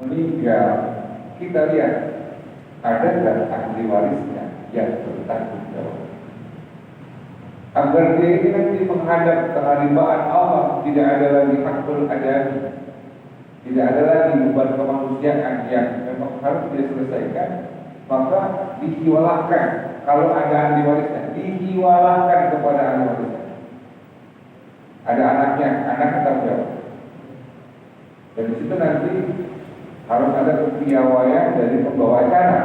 meninggal, kita lihat ada nggak ahli warisnya yang bertanggung jawab, agar dia ini nanti menghadap kehadiran Allah, tidak ada lagi hakul adami, tidak ada lagi beban kemanusiaan yang memang harus diselesaikan, maka dihiwalahkan. Kalau ada ahli warisnya, dihiwalahkan kepada ahli warisnya. Ada anaknya, anak tetap jawab. Dan di situ nanti harus ada kepiawaian dari pembawa acara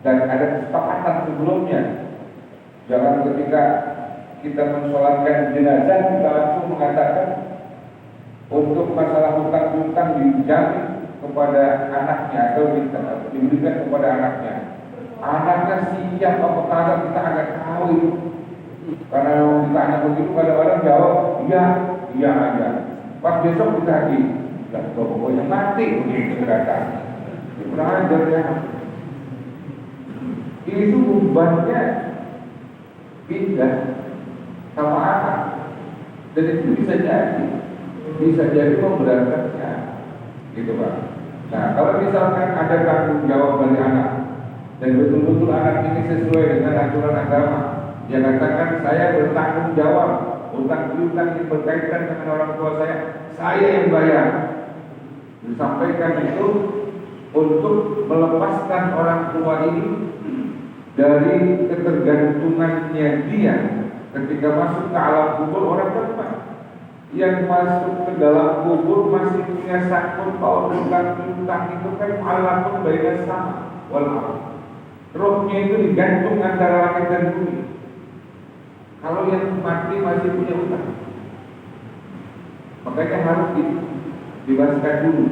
dan ada kesepakatan sebelumnya. Jangan ketika kita mensolatkan jenazah kita langsung mengatakan untuk masalah hutang-hutang dijamin kepada anaknya atau diberikan kepada anaknya. Anaknya siap apa kagak kita agak tahu itu. Karena ditanya begitu kadang-kadang jawab iya, iya aja. Pas besok ditagih, lah pokoknya mati begitu kata. Kurang ajar ya. Itu bebannya pindah sama anak, dan itu bisa jadi memberatkannya, gitu Pak. Nah, kalau misalkan ada tanggung jawab dari anak dan betul-betul anak ini sesuai dengan aturan agama, dia katakan saya bertanggung jawab utang piutang yang berkaitan dengan orang tua saya yang bayar. Disampaikan itu untuk melepaskan orang tua ini dari ketergantungannya dia ketika masuk ke alam kubur. Orang teman yang masuk ke dalam kubur masih punya sangkut paut utang itu kan alam baiknya sama walau rohnya itu digantung antara langit dan bumi. Kalau yang mati masih punya utang, makanya harus dibebaskan dulu.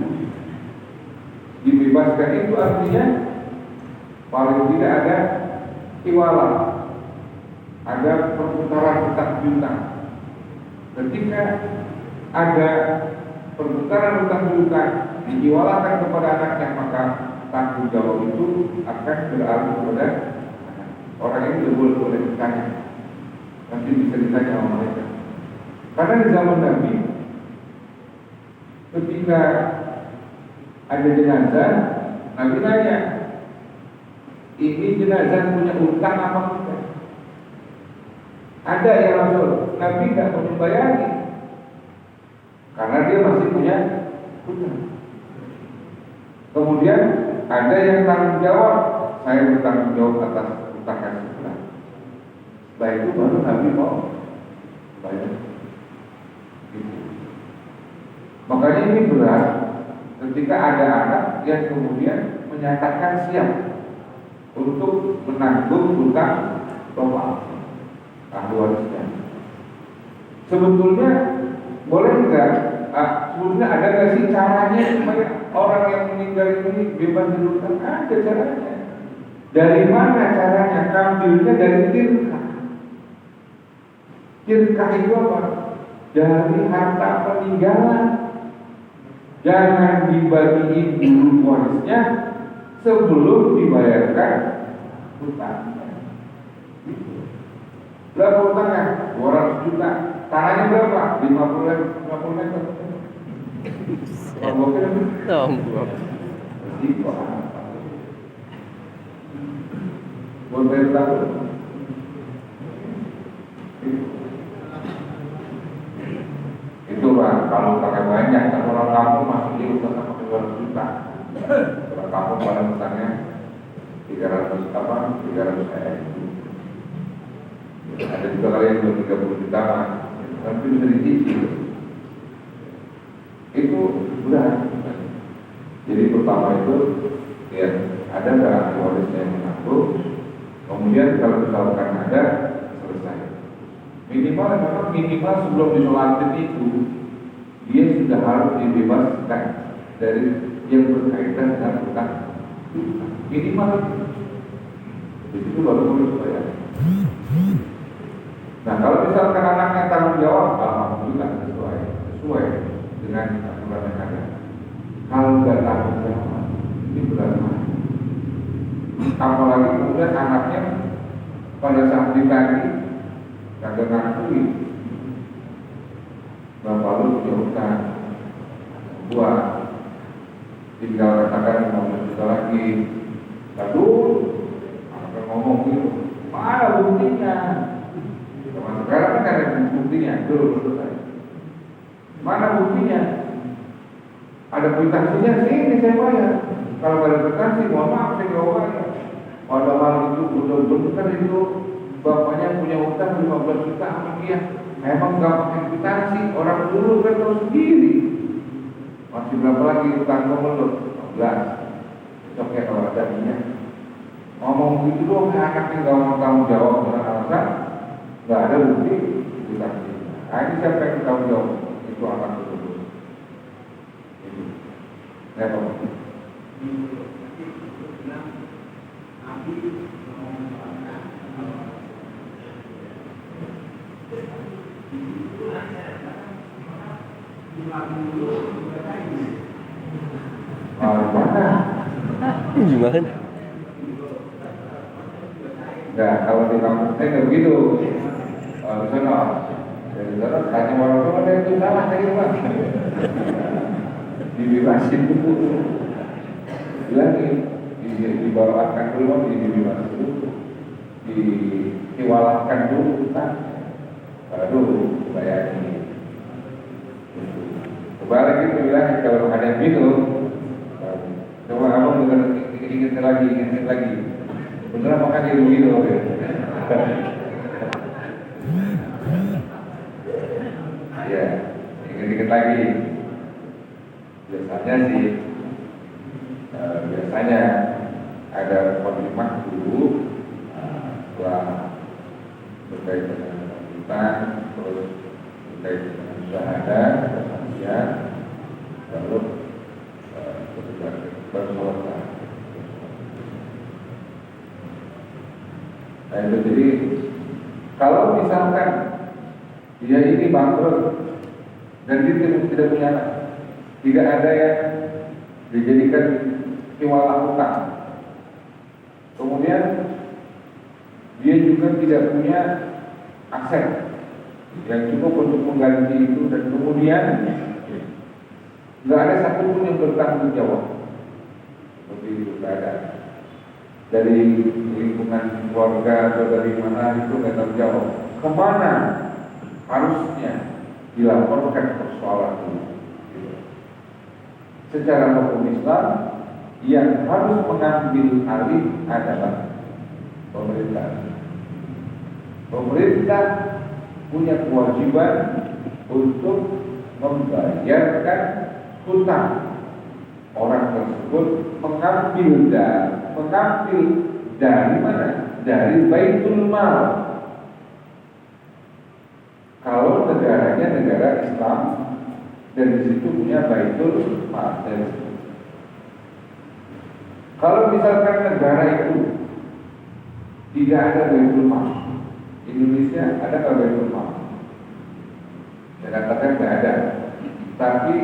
Dibebaskan itu artinya paling tidak ada iwala, ada perputaran utang piutang. Ketika ada perputaran utang piutang diiwalakan kepada anaknya, maka tanggung jawab itu akan beralih kepada orang yang tidak boleh ditanya. Nanti bisa ditanya sama mereka. Karena di zaman Nabi, ketika ada jenazah, Nabi nanya, ini jenazah punya utang apa tidak? Ada ya Rasul. Nabi tidak mau membayari karena dia masih punya utang. Kemudian ada yang tanggung jawab, saya bertanggung jawab atas utang yang sebelah. Setelah itu baru Nabi mau bayar. Gitu. Makanya ini berat ketika ada anak yang kemudian menyatakan siap untuk menanggung utang bapak ahli warisnya. Sebetulnya boleh enggak? Sebetulnya ada nggak sih caranya supaya orang yang meninggal ini bebas dari utang? Ada caranya. Dari mana caranya? Kambilnya dari tirkah. Tirkah itu apa? Dari harta peninggalan. Jangan dibagiin dulu warisnya sebelum dibayarkan utangnya. Berapa utangnya? 200 juta. Tanahnya berapa? 50 meter. Buat bayar utang. Itu Pak, kalau pakai banyak, kalau orang kampung masuk di utang pakai 200 juta. Orang kampung pada utangnya 300 ribu. Ada juga kali yang 30 juta, tapi bisa dicicil. Itu berat. Jadi pertama itu, ya ada nggak warisnya yang menanggung. Kemudian kalau misalkan ada, selesai. Minimal sebelum disolatin itu, dia sudah harus dibebaskan dari yang berkaitan dengan utang. Minimal itu baru boleh bayar. Nah, kalau misalkan anaknya tanggung jawab, alhamdulillah sesuai dengan aturan yang ada. Kalau nggak tanggung jawab, ini berat. Apalagi kemudian anaknya pada saat ditagih kagak ngakui, bapak lu punya utang, buat tinggal katakan 15 juta lagi. Lalu akan ngomong gitu, mana buktinya? Zaman sekarang kan ada buktinya, dulu selesai. Mana buktinya? Ada kwitansinya sini saya bayar. Kalau ada kwitansi, mohon maaf saya nggak bayar. Padahal itu benar-benar itu bapaknya punya utang 15 juta sama dia. Memang nggak pakai kwitansi, orang dulu kan tahu sendiri. Masih berapa lagi utang kamu? 15. Besoknya kalau ada minyak, ngomong gitu doang, anaknya nggak mau tanggung jawab dengan alasan nggak ada bukti kwitansi. Nah, ini siapa yang tanggung jawab? Itu anak tersebut. Itu. Kenapa? Gimana? Nah, kalau di kampung saya nggak begitu. Di sana, dari sana tanya orang tua ada itu salah kayak Pak. Dibebasin dulu, bilangin, dibawakan dulu, dibebasin dulu, diwalakan dulu, baru bayar. Kebalik itu bilang kalau ada yang gitu, coba abang ingat lagi, bener makan di gitu. Ya, ingat lagi. Biasanya ada pengiriman dulu, setelah berkait dengan utang, terus berkait dengan syahadat, kesaksian, lalu berselesai. Nah itu jadi kalau misalkan dia ini bangkrut dan dia tidak punya anak, tidak ada yang dijadikan piwala utang, kemudian dia juga tidak punya aset yang cukup untuk mengganti itu, dan kemudian nggak ada satupun yang bertanggung jawab. Seperti itu keadaan dari lingkungan keluarga atau dari mana itu nggak tanggung jawab. Kemana harusnya dilaporkan persoalan itu? Secara hukum Islam yang harus mengambil alih adalah pemerintah. Pemerintah punya kewajiban untuk membayarkan hutang orang tersebut, mengambil dari mana? Dari Baitul Mal. Kalau negaranya negara Islam dan di situ punya Baitul Mal. Kalau misalkan negara itu tidak ada Baitul Mal, Indonesia ada nggak Baitul Mal? Saya katakan nggak ada, tapi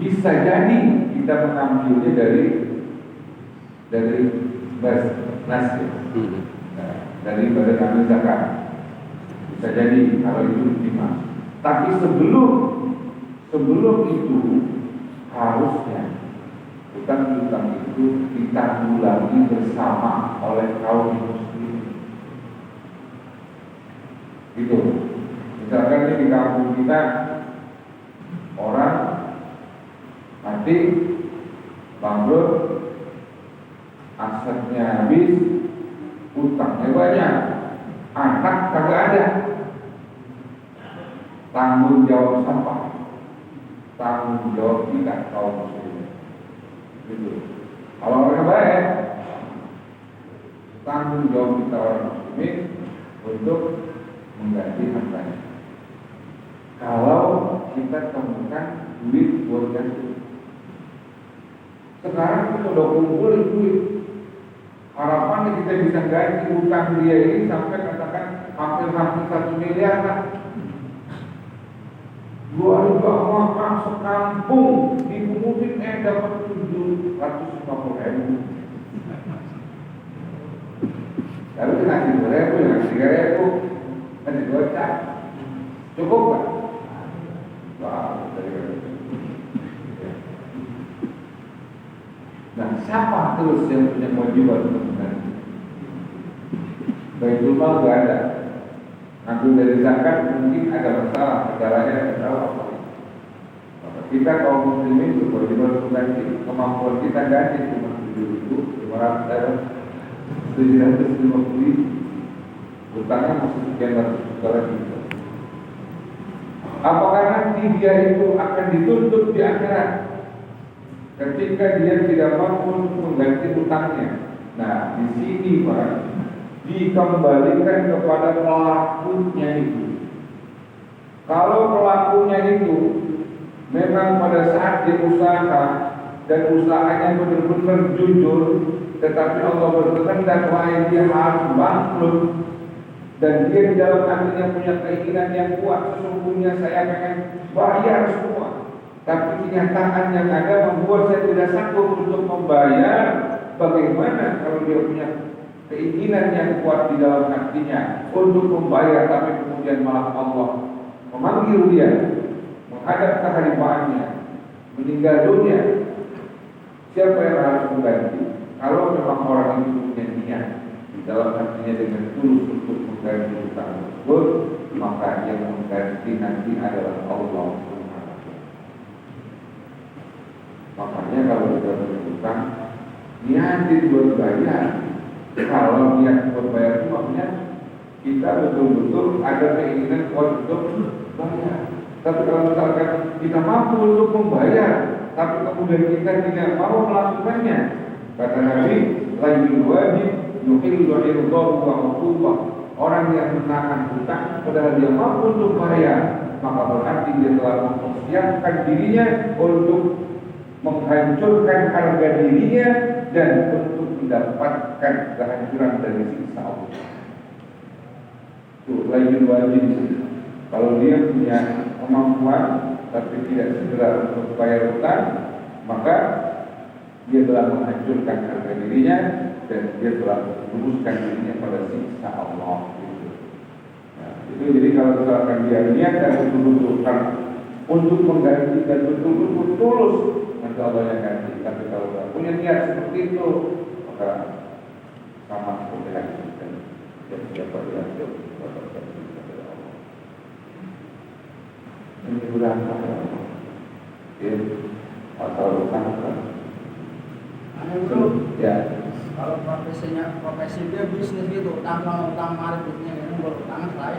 bisa jadi kita mengambilnya dari nasib, dari badan amil zakat. Bisa jadi kalau itu diterima. Tapi sebelum itu harusnya hutang-hutang itu ditanggulangi bersama oleh kaum muslimin. Gitu. Misalkan ini di kampung kita orang mati, bangkrut, asetnya habis, utangnya banyak, anak kagak ada. Tanggung jawab siapa? Tanggung jawab kita kaum muslimin. Gitu. Kalau mereka baik, tanggung jawab kita orang muslimin untuk mengganti hartanya. Kalau kita temukan duit buat ganti, sekarang kita udah kumpul duit, harapannya kita bisa ganti utang dia ini sampai katakan hampir 1 miliar lah. 2 orang sekampung dipungutin dapat 750.000. Lalu kita ngasih 2.000, ngasih 3.000, ngasih 2 cap, cukup nggak? Wah, Nah, siapa terus yang punya kewajiban untuk mengganti? Baitul mal gak ada. Ngambil dari zakat mungkin ada masalah, caranya tidak tahu apa. Maka kita kaum muslimin berkewajiban untuk ganti. Kemampuan kita ganti cuma 750, utangnya masih sekian ratus juta lagi. Apakah nanti dia itu akan dituntut di akhirat ketika dia tidak mampu untuk mengganti utangnya? Nah, di sini Pak, dikembalikan kepada pelakunya itu. Kalau pelakunya itu memang pada saat dia usaha dan usahanya benar-benar jujur, tetapi Allah berkehendak bahwa dia harus bangkrut, dan dia di dalam hatinya punya keinginan yang kuat, sesungguhnya saya pengen bayar semua, tapi kenyataan yang ada membuat saya tidak sanggup untuk membayar. Bagaimana kalau dia punya keinginan yang kuat di dalam hatinya untuk membayar, tapi kemudian malah Allah memanggil dia menghadap kehadirannya, meninggal dunia? Siapa yang harus mengganti? Kalau memang orang itu punya niat di dalam hatinya dengan tulus untuk mengganti utang tersebut, maka yang mengganti nanti adalah Allah Subhanahu. Makanya kalau kita berutang, niatin buat bayar. Kalau niat buat bayar itu maksudnya kita betul-betul ada keinginan kuat untuk bayar. Tapi kalau misalkan kita mampu untuk membayar, tapi kemudian kita tidak mau melakukannya, kata Nabi, lain wajib yuhillu irdahu wa uqubah. Orang yang menahan hutang padahal dia mampu untuk bayar, maka berarti dia telah mempersiapkan dirinya untuk menghancurkan harga dirinya dan untuk mendapatkan kehancuran dari siksa Allah. Itu lain wajib. Kalau dia punya kemampuan tapi tidak segera untuk bayar hutang, maka dia telah menghancurkan harga dirinya dan dia telah merumuskan dirinya pada siksa Allah. Nah, itu jadi kalau misalkan dia niat dan betul-betul untuk mengganti dan betul-betul tulus, maka Allah yang ganti. Tapi kalau tidak punya niat seperti itu, maka sama seperti hancurkan dan siapa yang mendapatkan siksa dari Allah. Ini sudah asal hutang kan? Ya. Kalau profesi dia bisnis gitu, utang maripnya ini berutang lain.